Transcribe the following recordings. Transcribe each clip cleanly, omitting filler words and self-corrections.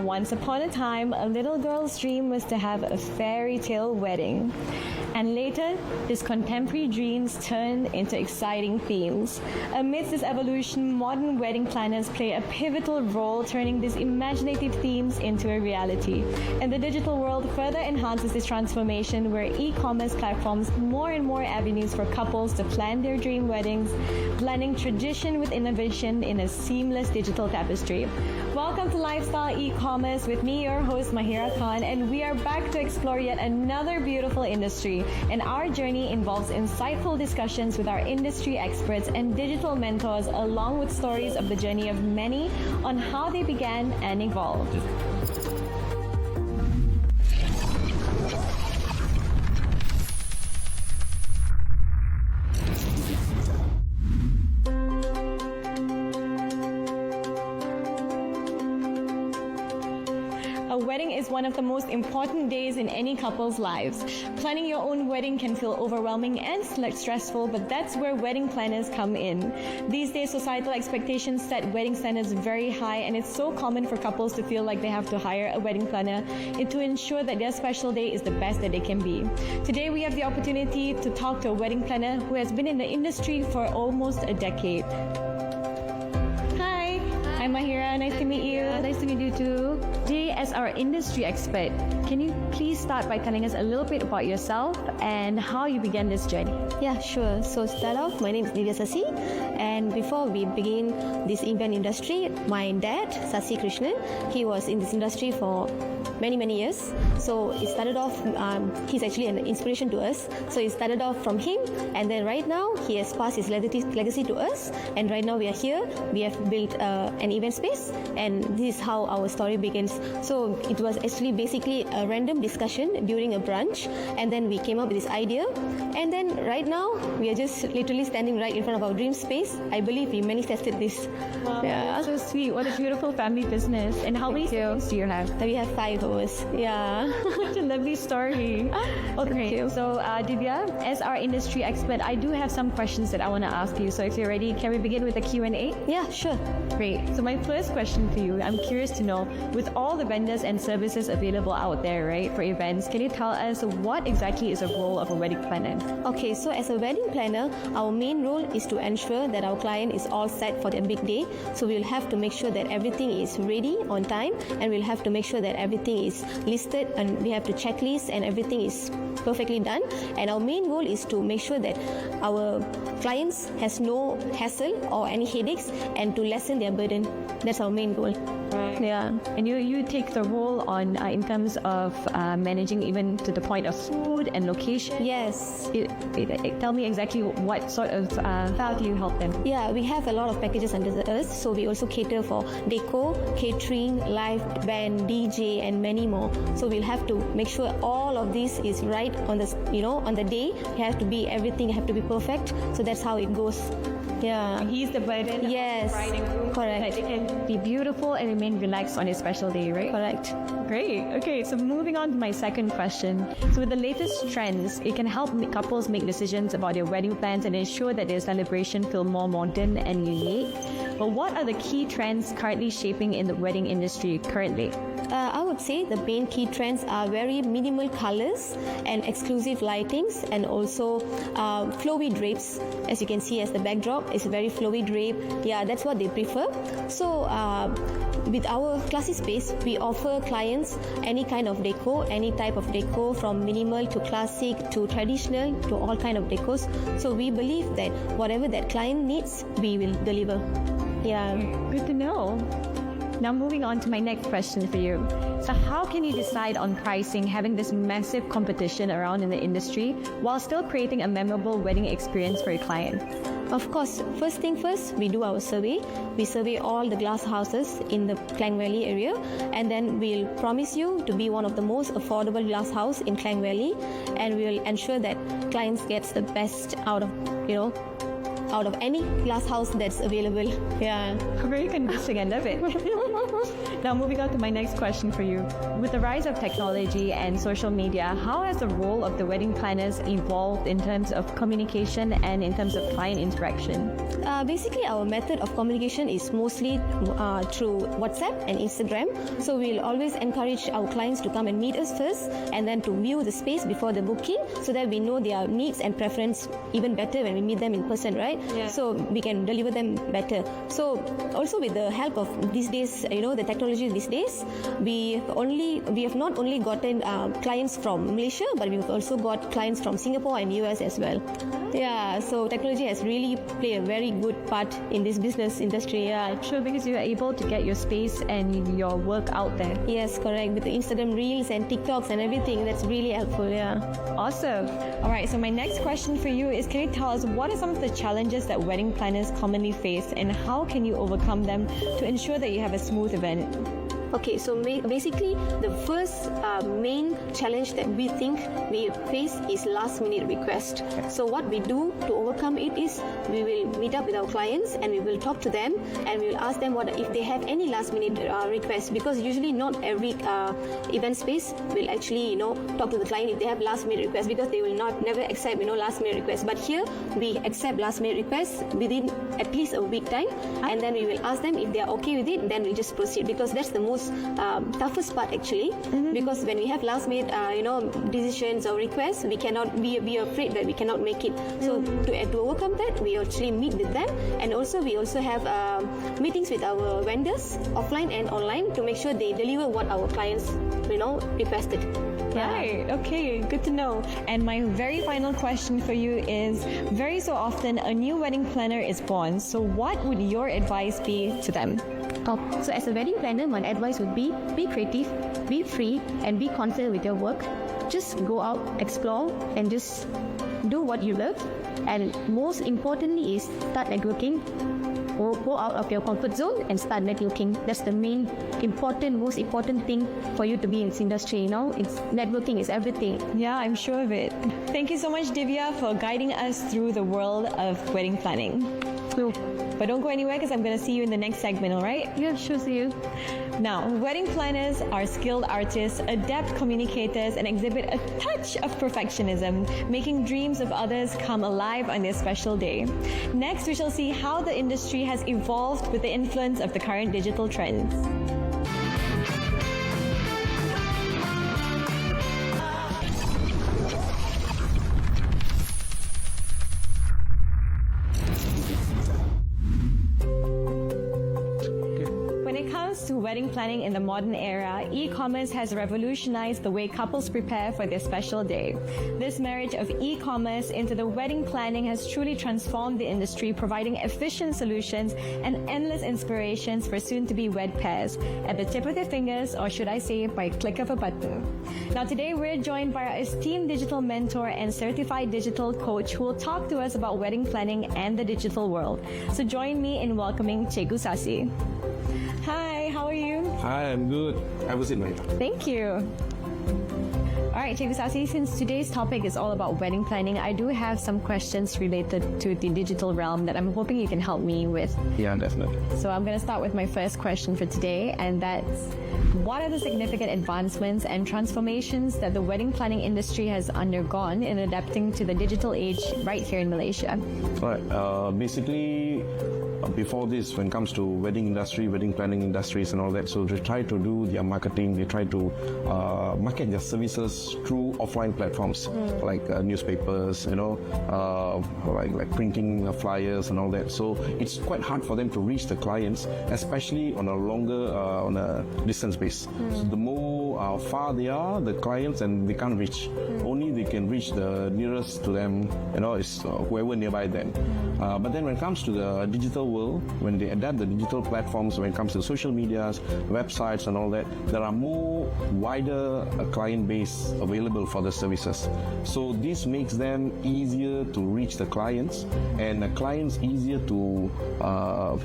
once upon a time, a little girl's dream was to have a fairy tale wedding. And later, these contemporary dreams turned into exciting themes. Amidst this evolution, modern wedding planners play a pivotal role, turning these imaginative themes into a reality. And the digital world further enhances this transformation, where e-commerce platforms more and more avenues for couples to plan their dream weddings, blending tradition with innovation in a seamless digital tapestry. Welcome to Lifestyle E-commerce with me, your host Mahira Khan, and we are back to explore yet another beautiful industry. And our journey involves insightful discussions with our industry experts and digital mentors, along with stories of the journey of many on how they began and evolved. A wedding is one of the most important days in any couple's lives. Planning your own wedding can feel overwhelming and stressful, but that's where wedding planners come in. These days, societal expectations set wedding standards very high, and it's so common for couples to feel like they have to hire a wedding planner to ensure that their special day is the best that they can be. Today, we have the opportunity to talk to a wedding planner who has been in the industry for almost a decade. I'm Mahira, nice to meet you. Nice to meet you too. Today, as our industry expert, can you please start by telling us a little bit about yourself and how you began this journey? Yeah, sure. So start off, my name is Divya Sasi, and before we begin this event industry, my dad, Sasi Krishnan, he was in this industry for many years. So it started off, he's actually an inspiration to us. So it started off from him, and then right now he has passed his legacy to us, and right now we are here. We have built an event space, and this is how our story begins. So it was actually basically a random discussion during a brunch, and then we came up with this idea, and then right now we are just literally standing right in front of our dream space. I believe we manifested this. Wow, that's so sweet. What a beautiful family business. And how many siblings do you have? We have 5 of us. Yeah. Such a lovely story. Okay, so Divya, as our industry expert, I do have some questions that I want to ask you. So if you're ready, can we begin with the Q&A? Yeah, sure. Great. So my first question for you, I'm curious to know, with all the vendors and services available out there, right, for events, can you tell us what exactly is the role of a wedding planner? Okay, so as a wedding planner, our main role is to ensure that our client is all set for their big day. So we'll have to make sure that everything is ready on time, and we'll have to make sure that everything is listed, and we have to checklist, and everything is perfectly done. And our main goal is to make sure that our clients has no hassle or any headaches, and to lessen their burden. That's our main goal. Right. Yeah. And you take the role on in terms of managing even to the point of food and location. Yes. Tell me exactly what sort of how do you help them? Yeah, we have a lot of packages under us. So we also cater for decor, catering, live band, DJ, and many more. So we'll have to make sure all of this is right on the on the day. Everything have to be perfect. So that's how it goes. Yeah. He's the burden. Yes. Of the bride and groom. Correct. That they can be beautiful and remain relaxed on a special day, right? Correct. Great. Okay, so moving on to my second question. So with the latest trends, it can help couples make decisions about their wedding plans and ensure that their celebration feel more modern and unique. But what are the key trends currently shaping in the wedding industry currently? I would say the main key trends are very minimal colors and exclusive lightings, and also flowy drapes. As you can see, as the backdrop is a very flowy drape. Yeah, that's what they prefer. So with our classy space, we offer clients any kind of decor, any type of decor, from minimal to classic to traditional to all kind of decors. So we believe that whatever that client needs, we will deliver. Yeah. Good to know. Now moving on to my next question for you. So how can you decide on pricing, having this massive competition around in the industry, while still creating a memorable wedding experience for your client? Of course, first thing first, we do our survey. We survey all the glass houses in the Klang Valley area, and then we'll promise you to be one of the most affordable glass house in Klang Valley, and we will ensure that clients gets the best out of any glass house that's available. Yeah. Very convincing. I love it. Now, moving on to my next question for you. With the rise of technology and social media, how has the role of the wedding planners evolved in terms of communication and in terms of client interaction? Basically, our method of communication is mostly through WhatsApp and Instagram. So we'll always encourage our clients to come and meet us first, and then to view the space before the booking, so that we know their needs and preference even better when we meet them in person, right? Yeah. So we can deliver them better. So also with the help of these days, the technology these days, we have not only gotten clients from Malaysia, but we've also got clients from Singapore and US as well. Yeah, so technology has really played a very good part in this business industry. Yeah, Sure, because you are able to get your space and your work out there. yes, correct. With the Instagram Reels and TikToks and everything, that's really helpful. Yeah. Awesome. All right, so my next question for you is, can you tell us what are some of the challenges that wedding planners commonly face, and how can you overcome them to ensure that you have a smooth event? Okay, so basically the first main challenge that we think we face is last minute request. So what we do to overcome it is we will meet up with our clients and we will talk to them and we will ask them what if they have any last minute requests, because usually not every event space will actually talk to the client if they have last minute requests, because they will never accept last minute requests. But here we accept last minute requests within at least a week time, and then we will ask them if they are okay with it, then we just proceed, because that's the most toughest part actually. Because when we have last minute decisions or requests, we cannot be afraid that we cannot make it. So to overcome that, we actually meet with them, and we also have meetings with our vendors offline and online to make sure they deliver what our clients requested. Right, okay, good to know. And my very final question for you is, very so often a new wedding planner is born, so what would your advice be to them? So as a wedding planner, my advice would be creative, be free, and be confident with your work. Just go out, explore, and just do what you love. And most importantly is start networking. Go out of your comfort zone and start networking. That's the most important thing for you to be in this industry. It's networking is everything. Yeah, I'm sure of it. Thank you so much, Divya, for guiding us through the world of wedding planning. But don't go anywhere, because I'm going to see you in the next segment, all right? Yeah, sure, see you. Now, wedding planners are skilled artists, adept communicators, and exhibit a touch of perfectionism, making dreams of others come alive on their special day. Next, we shall see how the industry has evolved with the influence of the current digital trends. To wedding planning in the modern era, e-commerce has revolutionized the way couples prepare for their special day. This marriage of e-commerce into the wedding planning has truly transformed the industry, providing efficient solutions and endless inspirations for soon-to-be wed pairs at the tip of their fingers, or should I say, by a click of a button. Now today we're joined by our esteemed digital mentor and certified digital coach who will talk to us about wedding planning and the digital world. So join me in welcoming Cikgu Sasi. Hi, how are you? Hi, I'm good. Have a seat, Marita. Thank you. All right, Cikgu Sasi, since today's topic is all about wedding planning, I do have some questions related to the digital realm that I'm hoping you can help me with. Yeah, definitely. So I'm going to start with my first question for today, and that's, what are the significant advancements and transformations that the wedding planning industry has undergone in adapting to the digital age right here in Malaysia? All right. Basically, before this, when it comes to wedding industry, wedding planning industries and all that, so they try to do their marketing, they try to market their services through offline platforms like newspapers, like printing flyers and all that. So it's quite hard for them to reach the clients, especially on a longer, on a distance base. So the more far they are, the clients, and they can't reach. Only they can reach the nearest to them, is whoever nearby them. But then when it comes to the digital world, when they adapt the digital platforms, when it comes to social medias, websites and all that, there are more wider client base available for the services. So this makes them easier to reach the clients, and the clients easier to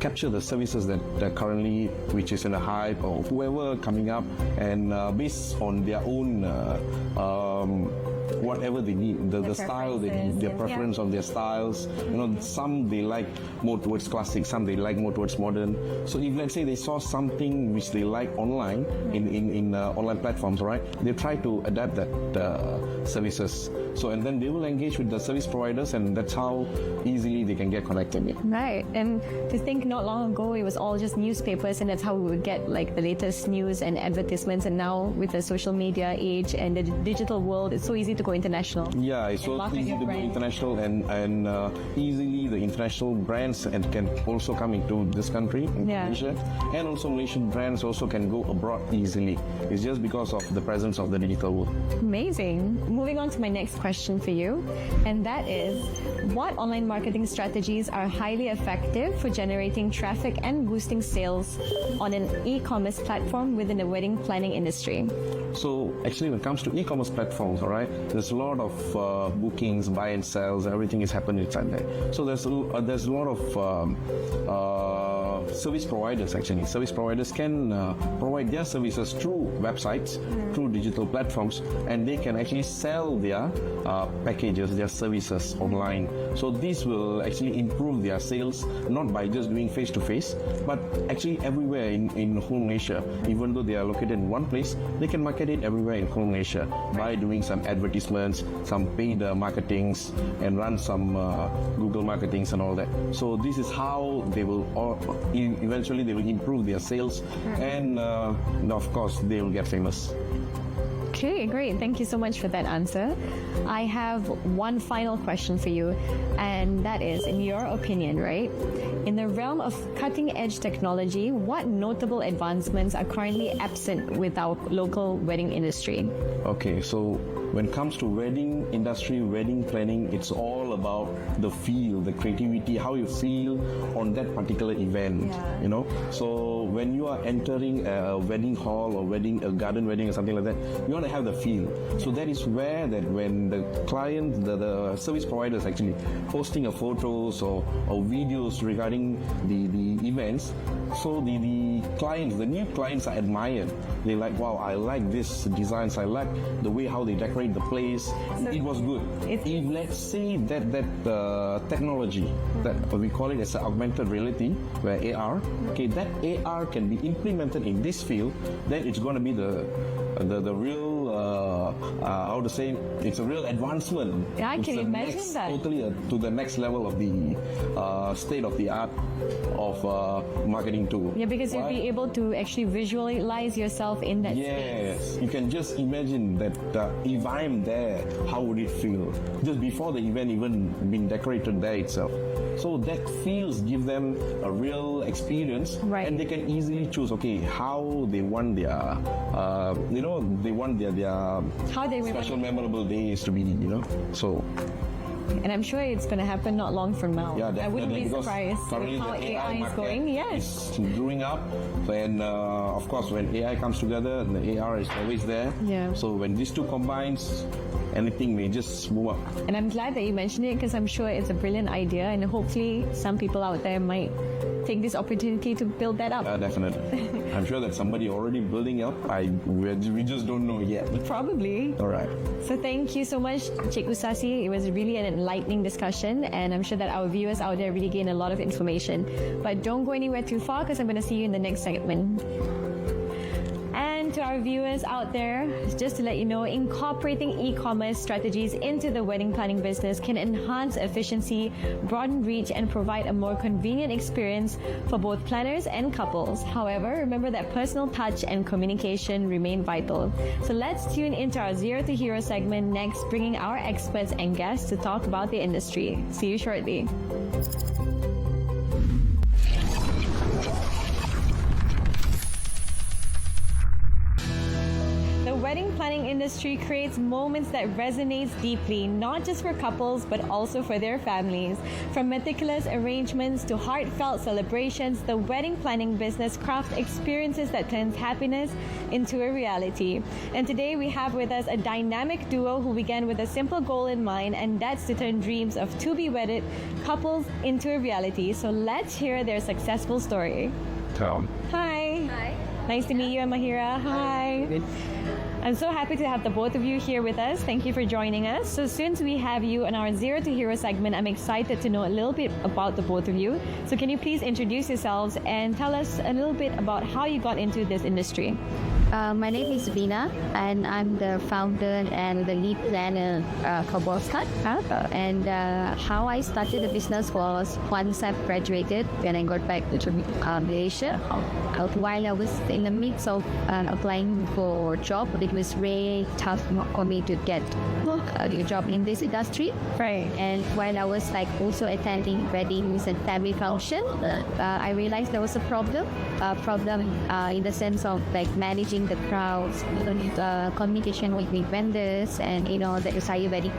capture the services that currently, which is in a hype, or whoever coming up, and based on their own whatever they need, the style they need, their preferences, preference on their styles. You know, some they like more towards classic, some they like more towards modern. So if let's say they saw something which they like online in online platforms, right? They try to adapt that services. So and then they will engage with the service providers, and that's how easily they can get connected. Yeah. Right, and to think not long ago it was all just newspapers, and that's how we would get like the latest news and advertisements. And now with the social media age and the digital world, it's so easy to go international. Yeah, it's so market easy your to go brand. international, and easily the international brands and can also come into this country, Yeah. Malaysia, and also Malaysian brands also can go abroad easily. It's just because of the presence of the digital world. Amazing. Moving on to my next question for you, and that is, what online marketing strategies are highly effective for generating traffic and boosting sales on an e-commerce platform within the wedding planning industry? So actually, when it comes to e-commerce platforms, all right, there's a lot of bookings, buy and sells, everything is happening inside there. So there's a lot of service providers. Actually, service providers can provide their services through websites, through digital platforms, and they can actually sell their packages, their services online. So this will actually improve their sales, not by just doing face to face, but actually everywhere in whole Malaysia. Even though they are located in one place, they can market it everywhere in whole Malaysia by doing some advertisements, some paid marketings, and run some Google marketings and all that. So this is how they will eventually they will improve their sales, and of course they will get famous. Okay, great. Thank you so much for that answer. I have one final question for you, and that is, in your opinion, right? In the realm of cutting-edge technology, what notable advancements are currently absent with our local wedding industry? Okay, so when it comes to wedding industry, wedding planning, it's all about the feel, the creativity, how you feel on that particular event. Yeah. You know, so when you are entering a wedding hall or a garden wedding or something like that, you want to have the feel. So that is where that when the client, the service providers actually posting a photos or videos regarding the events, so the clients, the new clients are admired. They like, wow, I like this designs, I like the way how they decorate the place. It was good. If let's say that technology, that we call it as augmented reality, where AR, okay, that AR can be implemented in this field, then it's going to be the real how to say, it's a real advancement. Yeah, I can imagine that. Totally to the next level of the state of the art of marketing tool. Yeah, because you'll Why? be able to actually visualize yourself in that space. Yes, you can just imagine that if I'm there, how would it feel? Just before the event even been decorated there itself. So that feels give them a real experience, Right. and they can easily choose, okay, how they want their, they want their How they special remember. memorable days to be, So And I'm sure it's going to happen not long from now. yeah, I wouldn't be definitely, because surprised with currently how the AI is market going. Yes. is growing up, and of course when AI comes together, the AR is always there. Yeah. So when these two combines, anything may just move up. And I'm glad that you mentioned it, because I'm sure it's a brilliant idea, and hopefully some people out there might take this opportunity to build that up. Definitely. I'm sure that somebody already building up. We just don't know yet. Probably. All right. So thank you so much, Cikgu Sasi. It was really an enlightening discussion, and I'm sure that our viewers out there really gain a lot of information. But don't go anywhere too far, because I'm going to see you in the next segment. And to our viewers out there, just to let you know, incorporating e-commerce strategies into the wedding planning business can enhance efficiency, broaden reach, and provide a more convenient experience for both planners and couples. However, remember that personal touch and communication remain vital. So let's tune into our Zero to Hero segment next, bringing our experts and guests to talk about the industry. See you shortly. The wedding planning industry creates moments that resonates deeply, not just for couples, but also for their families. From meticulous arrangements to heartfelt celebrations, the wedding planning business crafts experiences that turns happiness into a reality. And today we have with us a dynamic duo who began with a simple goal in mind, and that's to turn dreams of to-be-wedded couples into a reality. So let's hear their successful story. Tom. Hi. Hi. Nice to meet you, I'm Mahira. Hi. I'm so happy to have the both of you here with us. Thank you for joining us. So since we have you on our Zero to Hero segment, I'm excited to know a little bit about the both of you. So can you please introduce yourselves and tell us a little bit about how you got into this industry? My name is Vina, and I'm the founder and the lead planner for Boss Hut. And how I started the business was once I've graduated, when I got back to Malaysia. While I was in the midst of applying for a job, it was very tough for me to get a job in this industry. Right. And while I was also attending weddings and family function, I realized there was a problem in the sense of managing the crowds, communication with the vendors, and the entire wedding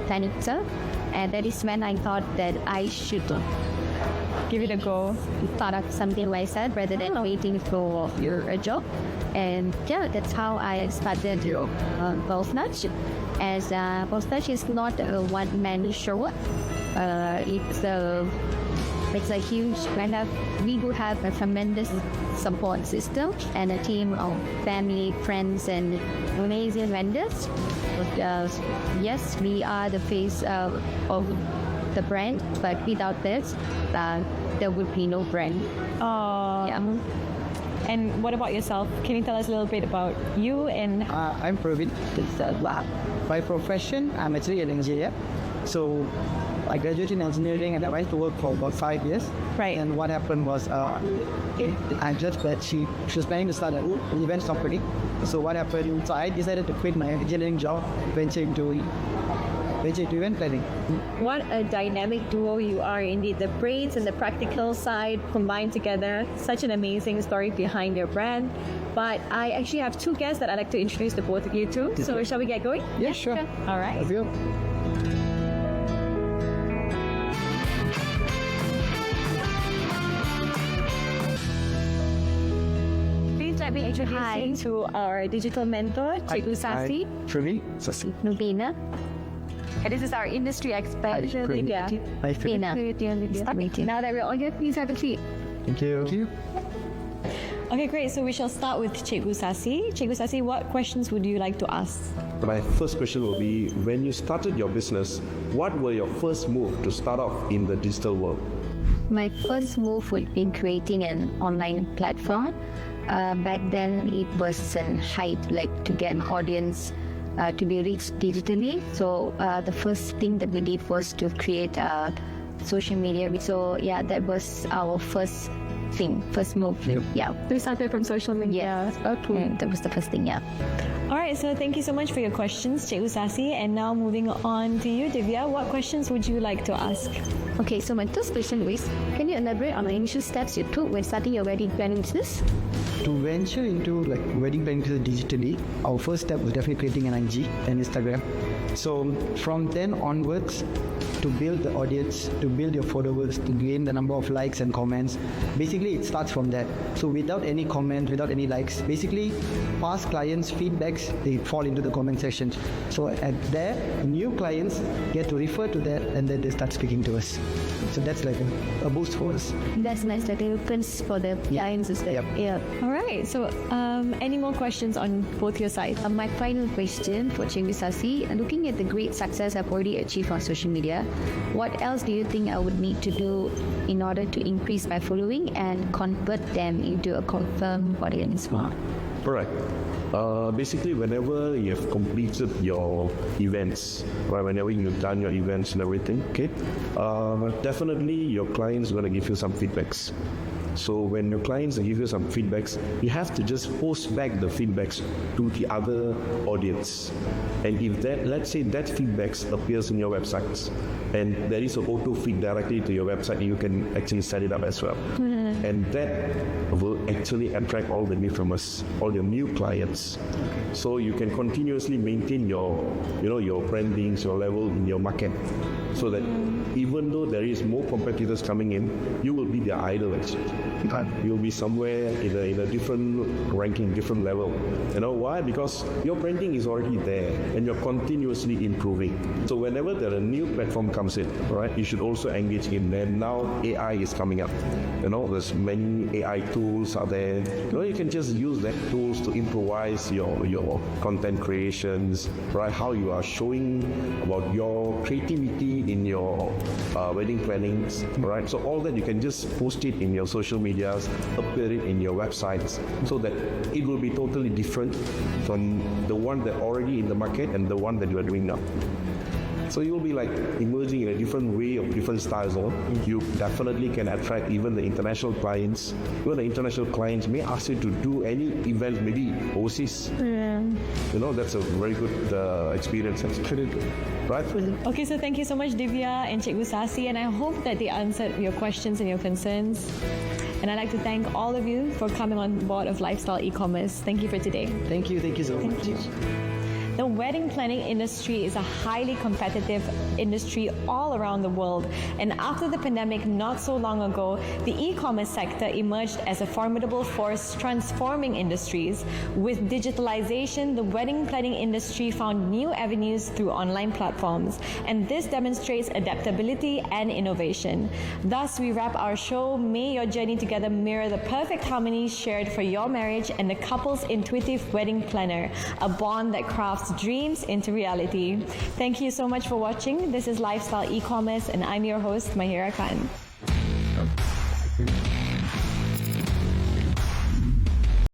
planning stuff. And that is when I thought that I should Give it a go. start up something myself rather than waiting for a job. And that's how I started Boss Nudge. As Boss Nudge is not a one-man show. It's a huge we do have a tremendous support system and a team of family, friends, and amazing vendors. Yes, we are the face of the brand, but without this, there would be no brand. Yeah. And what about yourself? Can you tell us a little bit about you and I'm Praveen. By profession, I'm actually an engineer. So I graduated in engineering and I went to work for about 5 years. Right. And what happened was, I judged that she was planning to start an events company. So what happened? So I decided to quit my engineering job, venture into event planning. what a dynamic duo you are indeed. The brains and the practical side combined together. Such an amazing story behind your brand. But I actually have two guests that I'd like to introduce the both of you to. So shall we get going? Yeah, sure. All right. Love you. Please let me introduce you to our digital mentor, Cikgu Sasi. Praveen. Sasi. Nubina. And this is our industry expert, Hi, Lydia. Hi, Praveen. Now that we're all here, please have a seat. Thank you. Okay, great. So we shall start with Cikgu Sasi. Cikgu Sasi, what questions would you like to ask? My first question will be, when you started your business, what were your first move to start off in the digital world? My first move would be creating an online platform. Back then, it was a hype, to get an audience to be reached digitally. So the first thing that we did was to create a social media. So that was our first move. Yep. Yeah. We started from social media. Yeah. Okay. That was the first thing. Yeah. All right, so thank you so much for your questions, Cikgu Sasi. And now moving on to you, Divya. What questions would you like to ask? Okay, so my first question is, can you elaborate on the initial steps you took when starting your wedding planning business? To venture into wedding planning digitally, our first step was definitely creating an IG and Instagram. So from then onwards, to build the audience, to build your followers, to gain the number of likes and comments, basically it starts from that. So without any comments, without any likes, basically past clients' feedbacks, they fall into the comment section. So at there, new clients get to refer to that and then they start speaking to us. So that's like a boost for us. That's nice. That opens for the clients. Yep. Yeah. All right, so any more questions on both your sides? My final question for Cikgu Sasi, looking at the great success I've already achieved on social media, what else do you think I would need to do in order to increase my following and convert them into a confirmed audience? Correct. Basically, whenever you have completed your events, right, whenever you've done your events and everything, okay, definitely your clients are going to give you some feedbacks. So when your clients give you some feedbacks, you have to just post back the feedbacks to the other audience. And if that, let's say that feedbacks appears in your websites, and there is an auto feed directly to your website, you can actually set it up as well. And that will actually attract all the newcomers, all your new clients. So you can continuously maintain your brandings, your level in your market, so that even though there is more competitors coming in, you will be their idol actually. You'll be somewhere in a different ranking, different level. You know why? Because your branding is already there and you're continuously improving. So whenever there a new platform comes in, right, you should also engage in. And now AI is coming up. You know, there's many AI tools out there. You know, you can just use that tools to improvise your content creations, right? How you are showing about your creativity in your wedding plannings, right? So all that you can just post it in your social medias, appear it in your websites, so that it will be totally different from the one that already in the market and the one that you are doing now. So you'll be like emerging in a different way of different styles. You definitely can attract even the international clients. Even the international clients may ask you to do any event, maybe overseas. You know, that's a very good experience. Right? Okay, so thank you so much, Divya and Cikgu Sasi, and I hope that they answered your questions and your concerns. And I'd like to thank all of you for coming on board of Lifestyle E-commerce. Thank you for today. Thank you so much. The wedding planning industry is a highly competitive industry all around the world. And after the pandemic not so long ago, the e-commerce sector emerged as a formidable force transforming industries. With digitalization, the wedding planning industry found new avenues through online platforms. And this demonstrates adaptability and innovation. Thus, we wrap our show. May your journey together mirror the perfect harmony shared for your marriage and the couple's intuitive wedding planner, a bond that crafts dreams into reality. Thank you so much for watching. This is Lifestyle E-commerce and I'm your host, Mahira Khan.